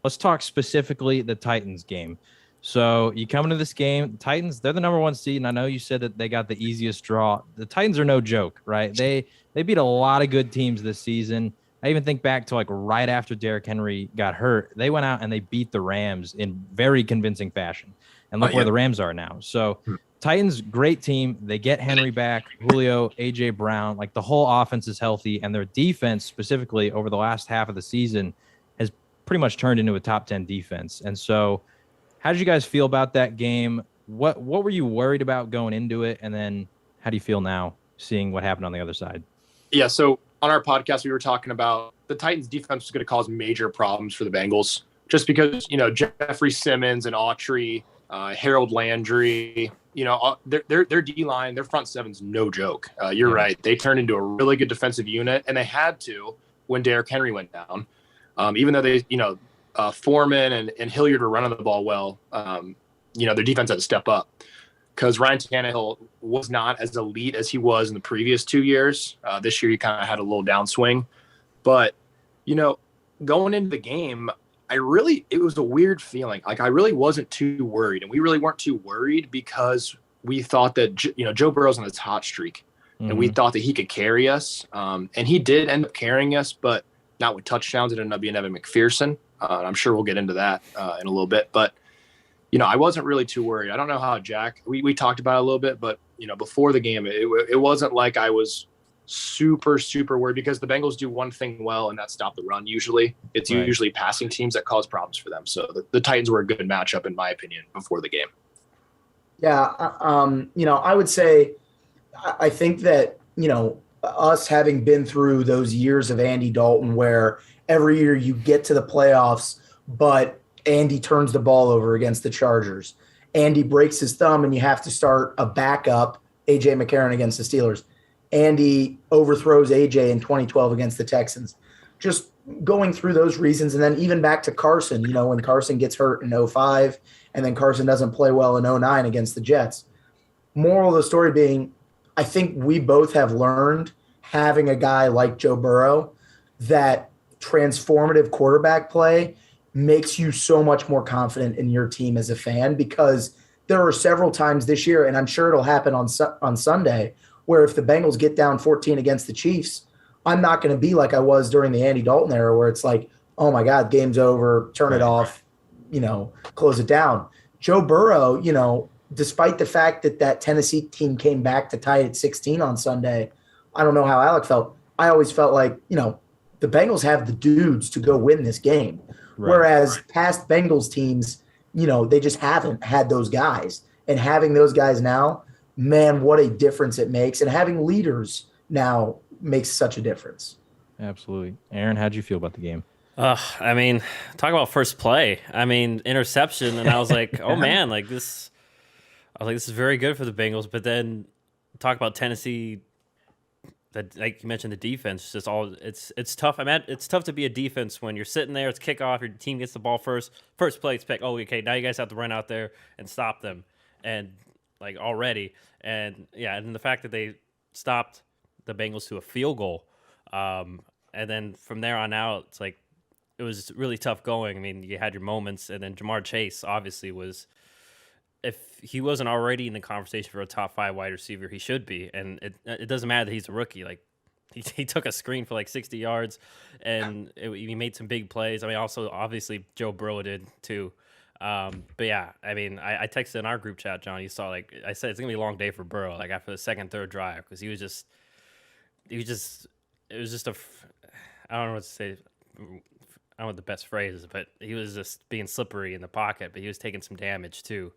let's talk specifically the Titans game. So you come into this game, Titans, they're the number one seed, and I know you said that they got the easiest draw. The Titans are no joke, right? They beat a lot of good teams this season. I even think back to like right after Derrick Henry got hurt, they went out and they beat the Rams in very convincing fashion. And look where the Rams are now. So Titans, great team. They get Henry back, Julio, AJ Brown, like the whole offense is healthy, and their defense specifically over the last half of the season has pretty much turned into a top 10 defense. And so how did you guys feel about that game? What were you worried about going into it? And then how do you feel now seeing what happened on the other side? Yeah, so on our podcast, we were talking about the Titans defense was going to cause major problems for the Bengals just because, Jeffrey Simmons and Autry, Harold Landry, their D-line, their front seven's no joke. You're right. They turned into a really good defensive unit, and they had to when Derrick Henry went down. Even though they, Foreman and Hilliard were running the ball well, their defense had to step up because Ryan Tannehill was not as elite as he was in the previous 2 years. This year he kind of had a little downswing. But, going into the game, it was a weird feeling. Like I really wasn't too worried, and we really weren't too worried because we thought that, Joe Burrow's on this hot streak, and we thought that he could carry us. And he did end up carrying us, but not with touchdowns. It ended up being Evan McPherson. I'm sure we'll get into that in a little bit, but I wasn't really too worried. I don't know how Jack, we talked about it a little bit, but before the game, it wasn't like I was super, super worried because the Bengals do one thing well, and that's stop the run. Usually it's usually passing teams that cause problems for them. So the Titans were a good matchup in my opinion before the game. Yeah. I would say, I think that, us having been through those years of Andy Dalton where every year you get to the playoffs, but Andy turns the ball over against the Chargers. Andy breaks his thumb and you have to start a backup, A.J. McCarron against the Steelers. Andy overthrows A.J. in 2012 against the Texans. Just going through those reasons, and then even back to Carson, when Carson gets hurt in 05 and then Carson doesn't play well in 09 against the Jets. Moral of the story being, I think we both have learned having a guy like Joe Burrow that transformative quarterback play makes you so much more confident in your team as a fan, because there are several times this year, and I'm sure it'll happen on Sunday, where if the Bengals get down 14 against the Chiefs, I'm not going to be like I was during the Andy Dalton era where it's like, oh my God, game's over, turn it off, close it down. Joe Burrow, despite the fact that Tennessee team came back to tie it at 16 on Sunday, I don't know how Alec felt. I always felt like, the Bengals have the dudes to go win this game. Right. Whereas past Bengals teams, they just haven't had those guys. And having those guys now, man, what a difference it makes. And having leaders now makes such a difference. Absolutely. Aaron, how'd you feel about the game? Talk about first play. Interception. And I was like, oh man, this is very good for the Bengals. But then talk about Tennessee. That, like you mentioned, the defense it's tough. It's tough to be a defense when you're sitting there. It's kickoff. Your team gets the ball first play. It's pick. Oh, okay. Now you guys have to run out there and stop them, and already. And yeah, and the fact that they stopped the Bengals to a field goal, and then from there on out, it's like it was really tough going. You had your moments, and then Jamar Chase obviously was. If he wasn't already in the conversation for a top 5 wide receiver, he should be. And it doesn't matter that he's a rookie. He took a screen for 60 yards, and he made some big plays. Also, obviously, Joe Burrow did too. But yeah, I texted in our group chat, John. You saw, I said, it's going to be a long day for Burrow, after the second, third drive, because it was just I don't know what to say. I don't know what the best phrase is, but he was just being slippery in the pocket, but he was taking some damage too.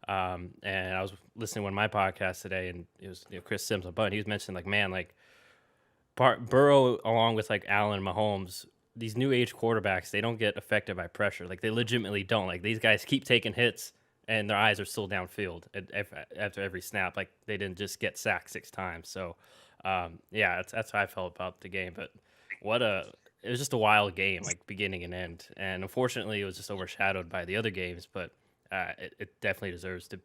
And I was listening to one of my podcasts today, and it was Chris Sims, but he was mentioning Burrow along with Allen and Mahomes, these new age quarterbacks, they don't get affected by pressure. They legitimately don't. These guys keep taking hits, and their eyes are still downfield after every snap. They didn't just get sacked 6 times. So, yeah, that's how I felt about the game. But it was just a wild game, beginning and end. And unfortunately, it was just overshadowed by the other games, but it definitely deserves to.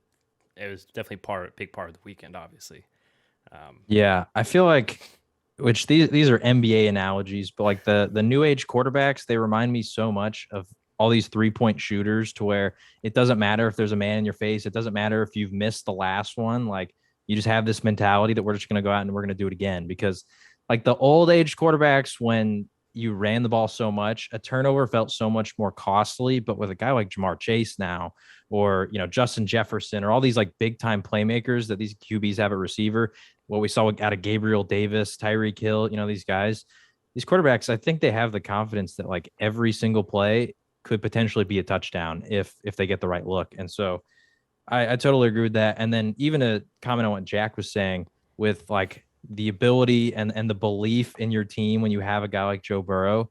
It was definitely a big part of the weekend, obviously. Yeah, I feel which these are NBA analogies, but the new age quarterbacks, they remind me so much of all these 3-point shooters to where it doesn't matter if there's a man in your face. It doesn't matter if you've missed the last one. Like, you just have this mentality that we're just going to go out and we're going to do it again. Because like the old age quarterbacks, when you ran the ball so much, a turnover felt so much more costly. But with a guy like Jamar Chase now, or, you know, Justin Jefferson, or all these like big time playmakers that these QBs have at receiver, what we saw out of Gabriel Davis, Tyreek Hill, you know, these guys, these quarterbacks, I think they have the confidence that like every single play could potentially be a touchdown if they get the right look. And so I totally agree with that. And then even a comment on what Jack was saying with like the ability and the belief in your team when you have a guy like Joe Burrow.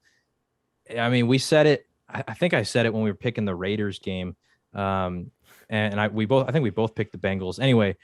I mean, we said it. I think I said it when we were picking the Raiders game. I think we both picked the Bengals. Anyway,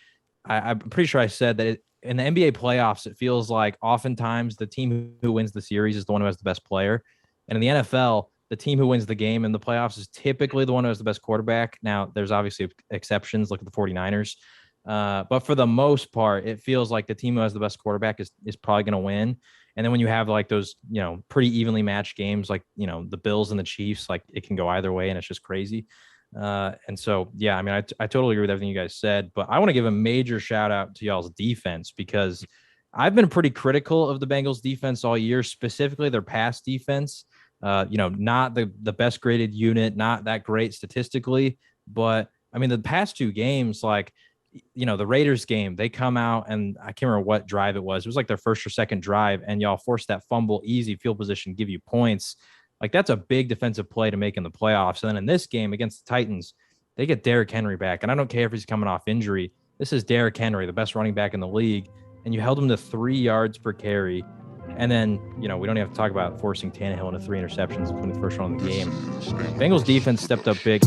I'm pretty sure I said that in the NBA playoffs, it feels like oftentimes the team who wins the series is the one who has the best player. And in the NFL, the team who wins the game in the playoffs is typically the one who has the best quarterback. Now, there's obviously exceptions. Look at the 49ers. But for the most part, it feels like the team who has the best quarterback is probably going to win. And then when you have like those, you know, pretty evenly matched games, like, you know, the Bills and the Chiefs, like it can go either way and it's just crazy. And so, yeah, I mean, I totally agree with everything you guys said, but I want to give a major shout out to y'all's defense, because I've been pretty critical of the Bengals defense all year, specifically their pass defense. You know, not the best graded unit, not that great statistically, but I mean, the past two games, like, you know, the Raiders game, they come out and I can't remember what drive it was. It was like their first or second drive, and y'all forced that fumble, easy field position, give you points. Like, that's a big defensive play to make in the playoffs. And then in this game against the Titans, they get Derrick Henry back. And I don't care if he's coming off injury. This is Derrick Henry, the best running back in the league. And you held him to 3 yards per carry. And then, you know, we don't even have to talk about forcing Tannehill into 3 interceptions, including the first one of the game. Bengals defense stepped up big.